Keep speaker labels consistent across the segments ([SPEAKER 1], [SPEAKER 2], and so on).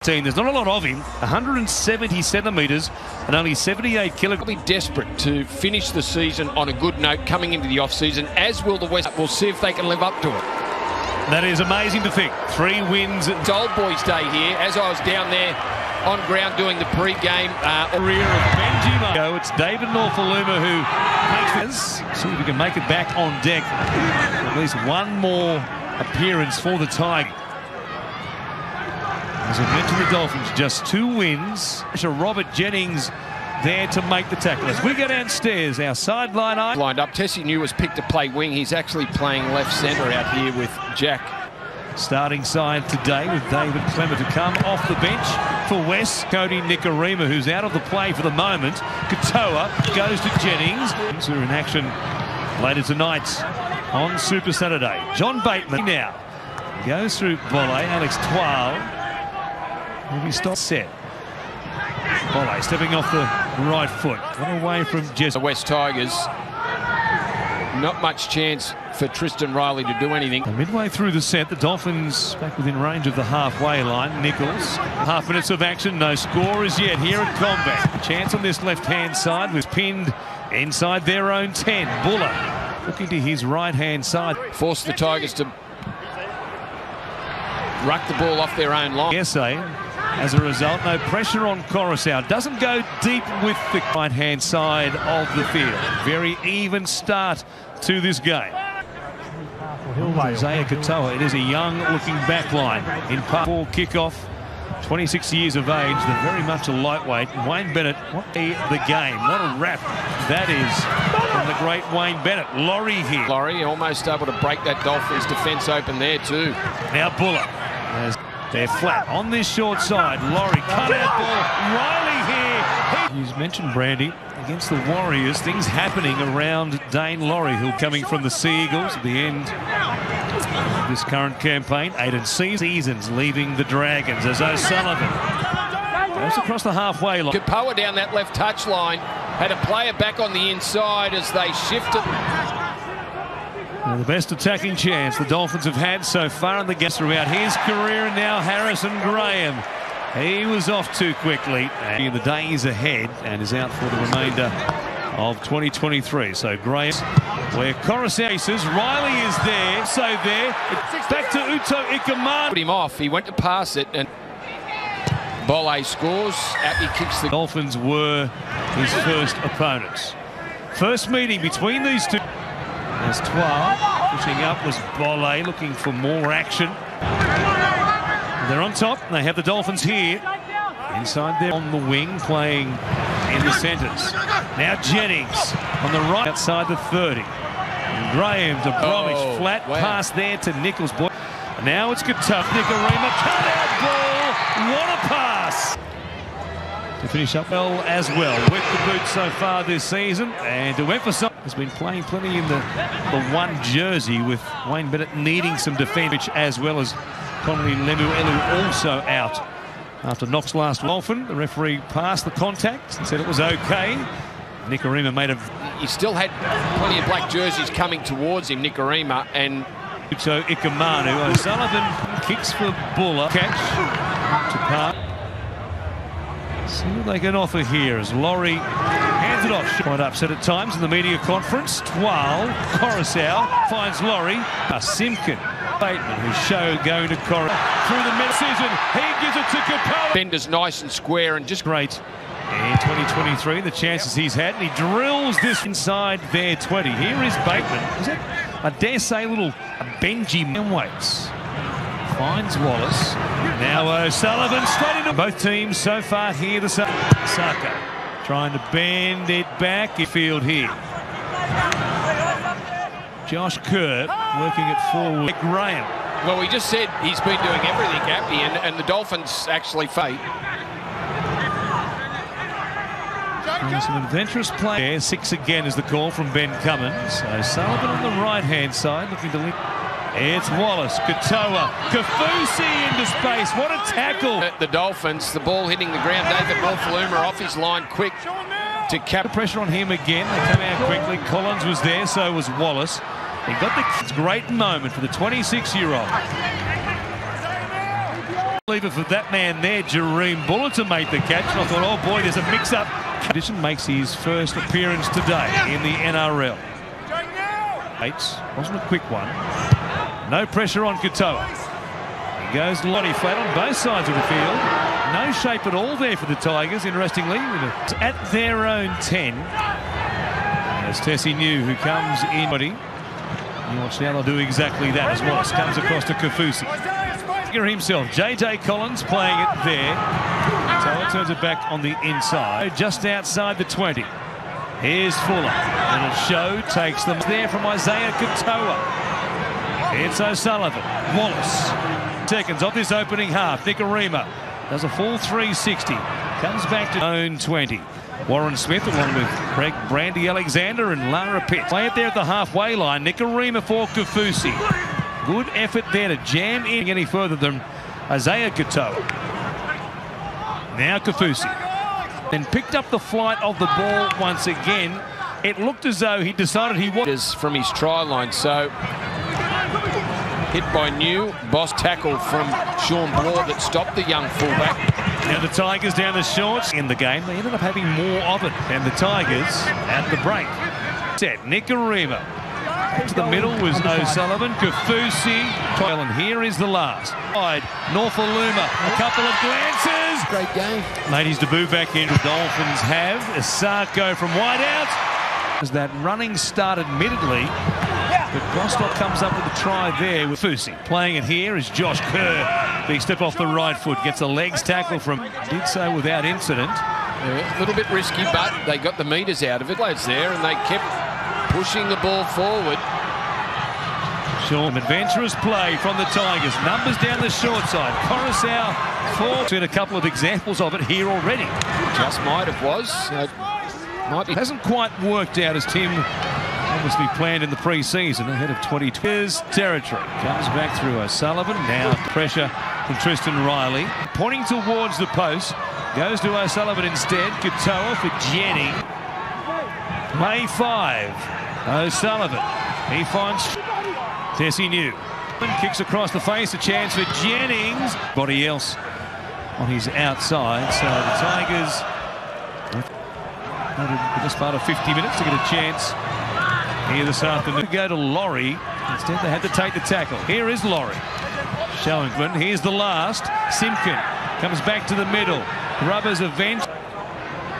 [SPEAKER 1] There's not a lot of him, 170 centimetres and only 78 kilograms.
[SPEAKER 2] They'll be desperate to finish the season on a good note coming into the off-season, as will the West. We'll see if they can live up to it.
[SPEAKER 1] That is amazing to think. 3 wins.
[SPEAKER 2] It's Old Boys Day here, as I was down there on ground doing the pre-game.
[SPEAKER 1] Career of Benji. It's David Norfoluma who makes this. See if we can make it back on deck. At least one more appearance for the Tigers. As I mentioned, the Dolphins, just 2 wins. Robert Jennings there to make the tackle. As we go downstairs, our sideline
[SPEAKER 2] lined up. Tessie New was picked to play wing. He's actually playing left centre out here with Jack.
[SPEAKER 1] Starting side today with David Clemmer to come off the bench for West. Cody Nikorima, who's out of the play for the moment. Katoa goes to Jennings, who are in action later tonight on Super Saturday. John Bateman now goes through volley. Alex Twal. Maybe stop set. Volley stepping off the right foot. One away from Jess.
[SPEAKER 2] The West Tigers. Not much chance for Tristan Riley to do anything.
[SPEAKER 1] And midway through the set, the Dolphins back within range of the halfway line. Nichols, half minutes of action, no score as yet here at Combat. Chance on this left-hand side was pinned inside their own 10. Buller looking to his right-hand side.
[SPEAKER 2] Force the Tigers to ruck the ball off their own line.
[SPEAKER 1] As a result, no pressure on Coruscant. Doesn't go deep with the right-hand side of the field. Very even start to this game. Isaiah Katoa, it is a young-looking backline in part 4 kickoff. 26 years of age, they're very much a lightweight. Wayne Bennett, what the game. What a wrap that is from the great Wayne Bennett. Laurie here.
[SPEAKER 2] Laurie almost able to break that Dolphins defence open there too.
[SPEAKER 1] Now Buller. They're flat on this short side. Laurie, cut out ball. Riley here. He's mentioned Brandy against the Warriors. Things happening around Dane Laurie, who coming from the Sea Eagles at the end of this current campaign. 8 seasons leaving the Dragons as O'Sullivan goes across the halfway line.
[SPEAKER 2] Kapoa down that left touch line. Had a player back on the inside as they shifted.
[SPEAKER 1] Well, the best attacking chance the Dolphins have had so far in the game throughout his career, and now Harrison Graham. He was off too quickly in the days ahead and is out for the remainder of 2023. So Graham, where Coruscant aces, Riley is there, so there. Back to Uto Ikaman.
[SPEAKER 2] Put him off, he went to pass it and Bolle scores. Appy kicks the...
[SPEAKER 1] Dolphins were his first opponents. First meeting between these two. As Twal pushing up was Bolle looking for more action. They're on top. They have the Dolphins here. Inside there on the wing, playing in the centres. Now Jennings on the right outside the 30. And Graham to Bromwich. Flat pass there to Nichols. Now it's Katoa. Nikorima, cut out ball. What a pass! To finish up well as well with the boot so far this season, and to emphasise has been playing plenty in the 1 jersey, with Wayne Bennett needing some defence, as well as Connolly Lemuelu also out after Knox last Dolphin. The referee passed the contact and said it was okay. Nikorima made a...
[SPEAKER 2] He still had plenty of black jerseys coming towards him, Nikorima, and...
[SPEAKER 1] So Ikamanu. O'Sullivan kicks for Buller. Catch to Park. See what they can offer here as Laurie hands it off. Quite upset at times in the media conference. Twal, Coruscant finds Laurie. Simkin, Bateman, who's show going to Coruscant through the mid-season. He gives it to Kapoa.
[SPEAKER 2] Bender's nice and square and just
[SPEAKER 1] great in 2023. The chances he's had, and he drills this inside their 20. Here is Bateman. Is that, I dare say, a little Benji waits. Finds Wallace. Now O'Sullivan straight into both teams so far here. The Saka trying to bend it back. Field here. Josh Kerr working it forward. Graham.
[SPEAKER 2] Well, we just said he's been doing everything, Appy, and the Dolphins actually fate.
[SPEAKER 1] Some adventurous play. 6 again is the call from Ben Cummins. O'Sullivan on the right-hand side looking to link. It's Wallace, Katoa, Kafusi into space. What a tackle!
[SPEAKER 2] The Dolphins, the ball hitting the ground. David Norfoluma off his line quick to cap.
[SPEAKER 1] The pressure on him again. They come out quickly. Collins was there, so was Wallace. He got the great moment for the 26-year-old. Lever for that man there, Jareem Buller, to make the catch. And I thought, oh boy, there's a mix-up. Condition makes his first appearance today in the NRL. Wasn't a quick one. No pressure on Katoa. He goes Lottie flat on both sides of the field. No shape at all there for the Tigers, interestingly. At their own 10. As Tessie New, who comes in. You watch now, they'll do exactly that as Wallace comes across to Kafusi. Himself, JJ Collins playing it there. Katoa turns it back on the inside, just outside the 20. Here's Fuller, and a show takes them there from Isaiah Katoa. It's O'Sullivan, Wallace. Seconds of this opening half. Nikorima does a full 360, comes back to own 20. Warren Smith along with Craig Brandy Alexander and Lara Pitt. Play it there at the halfway line. Nikorima for Kafusi. Good effort there to jam in any further than Isaiah Katoa. Now Kafusi. Then picked up the flight of the ball once again. It looked as though he decided he was
[SPEAKER 2] from his try line. So hit by New. Boss tackle from Sean Bloor that stopped the young fullback.
[SPEAKER 1] Now the Tigers down the shorts in the game. They ended up having more of it than the Tigers at the break. Set Nikorima. To the middle was O'Sullivan, Kafusi, and here is the last. Norfoluma, a couple of glances.
[SPEAKER 2] Great game.
[SPEAKER 1] Made his debut back in. The Dolphins have Sarko from wide out. As that running started admittedly, but Bostock comes up with a try there with Kafusi. Playing it here is Josh Kerr. Big step off the right foot, gets a legs tackle from, did so without incident.
[SPEAKER 2] Yeah, a little bit risky, but they got the meters out of it. It's there, and they kept pushing the ball forward.
[SPEAKER 1] Sean, adventurous play from the Tigers. Numbers down the short side. Coruscant for. Seen a couple of examples of it here already.
[SPEAKER 2] Just might have was. Might be.
[SPEAKER 1] Hasn't quite worked out as Tim obviously planned in the pre-season. Ahead of 22 years territory. Comes back through O'Sullivan. Now pressure from Tristan Riley. Pointing towards the post. Goes to O'Sullivan instead. Katoa for Jenny. Play 5. O'Sullivan. He finds Tessie New. Kicks across the face. A chance for Jennings. Body else on his outside. So the Tigers had just about 50 minutes to get a chance here this afternoon. Go to Laurie. Instead they had to take the tackle. Here is Laurie. Showingman. Here's the last. Simpkin comes back to the middle. Rubbers event.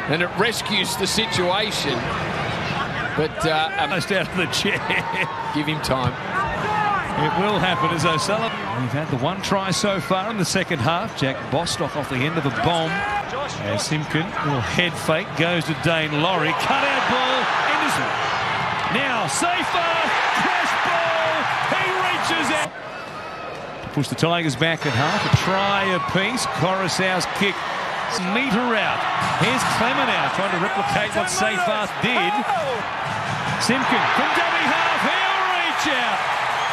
[SPEAKER 2] And it rescues the situation. But
[SPEAKER 1] almost out of the chair.
[SPEAKER 2] Give him time.
[SPEAKER 1] It will happen as O'Sullivan. We've had the one try so far in the second half. Jack Bostock off the end of the bomb. As Simpkin, little head fake, goes to Dane Laurie. Cut out ball. Now safer. Crash ball. He reaches out. Push the Tigers back at half. A try apiece. Coruscant's kick. Meter out. Here's Clement now trying to replicate what Seyfarth did. Simpkin from dummy half. He'll reach out.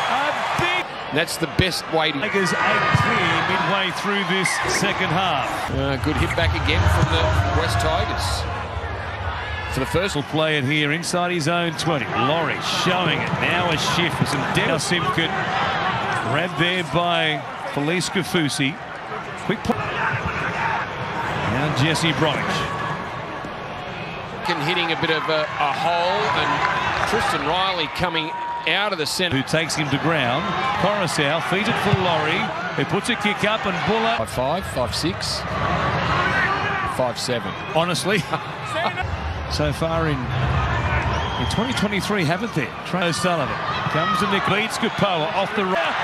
[SPEAKER 1] A big.
[SPEAKER 2] That's the best way to.
[SPEAKER 1] Tigers 8 clear midway through this second half.
[SPEAKER 2] Good hit back again from the West Tigers.
[SPEAKER 1] For the first, will play it here inside his own 20. Laurie showing it. Now a shift with some down. Simpkin grabbed there by Felice Kafusi. Quick play. Now Jesse Bromwich.
[SPEAKER 2] Hitting a bit of a hole, and Tristan Riley coming out of the centre.
[SPEAKER 1] Who takes him to ground. Coruscant feeds it for Laurie, who puts a kick up, and Buller.
[SPEAKER 2] 5'5", 5'6", 5'7".
[SPEAKER 1] Honestly, so far in 2023, haven't there? Trey O'Sullivan comes to Nick, beats Kapoa off the right.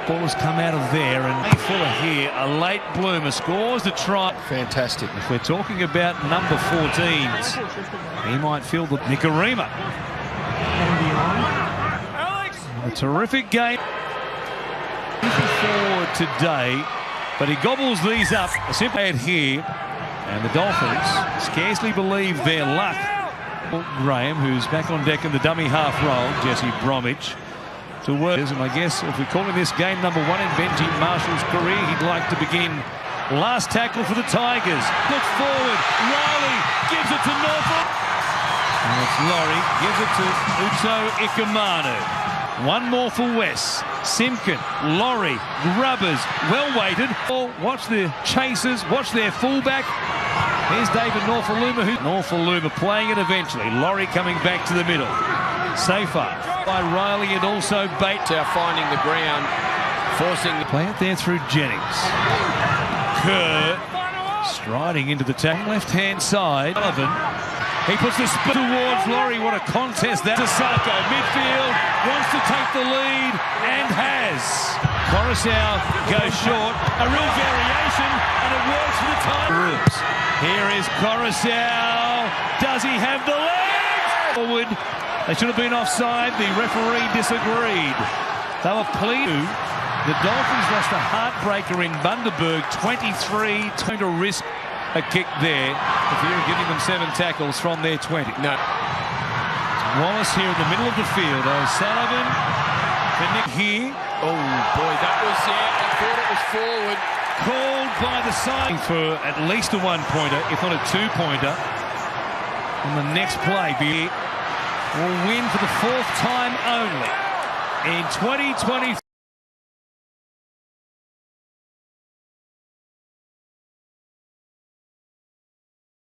[SPEAKER 1] Ball has come out of there, and Fuller here, a late bloomer, scores the try.
[SPEAKER 2] Fantastic.
[SPEAKER 1] If we're talking about number 14s, he might feel the Nikorima. A terrific game for today, but he gobbles these up. Simply here, and the Dolphins scarcely believe their luck. Graham, who's back on deck in the dummy half role, Jesse Bromwich. To work, and I guess if we're calling this game number 1 in Benji Marshall's career, he'd like to begin. Last tackle for the Tigers. Look forward. Riley gives it to Norfolk. And it's Laurie. Gives it to Uto Ikamanu. One more for West. Simpkin, Laurie, Grubbers, well weighted. Watch the chasers, watch their fullback. Here's David Norfoluma. Norfoluma playing it eventually. Laurie coming back to the middle. Safer by Riley and also Bates.
[SPEAKER 2] Finding the ground, forcing...
[SPEAKER 1] Play it there through Jennings. Kerr striding into the tackle. Left-hand side. Sullivan. He puts the spin towards Laurie. What a contest that. Sako, midfield, wants to take the lead and has. Coruscant goes short. A real variation and it works for the time. Here is Coruscant. Does he have the legs? Forward. They should have been offside. The referee disagreed. They were pleading. The Dolphins lost a heartbreaker in Bundaberg, 23, trying to risk a kick there if you're giving them 7 tackles from their 20.
[SPEAKER 2] No.
[SPEAKER 1] Wallace here in the middle of the field. O'Sullivan. Here.
[SPEAKER 2] Oh, boy, that was, I thought it was forward.
[SPEAKER 1] Called by the side for at least a 1-pointer, if not a 2-pointer. On the next play, will win for the 4th time only in 2020.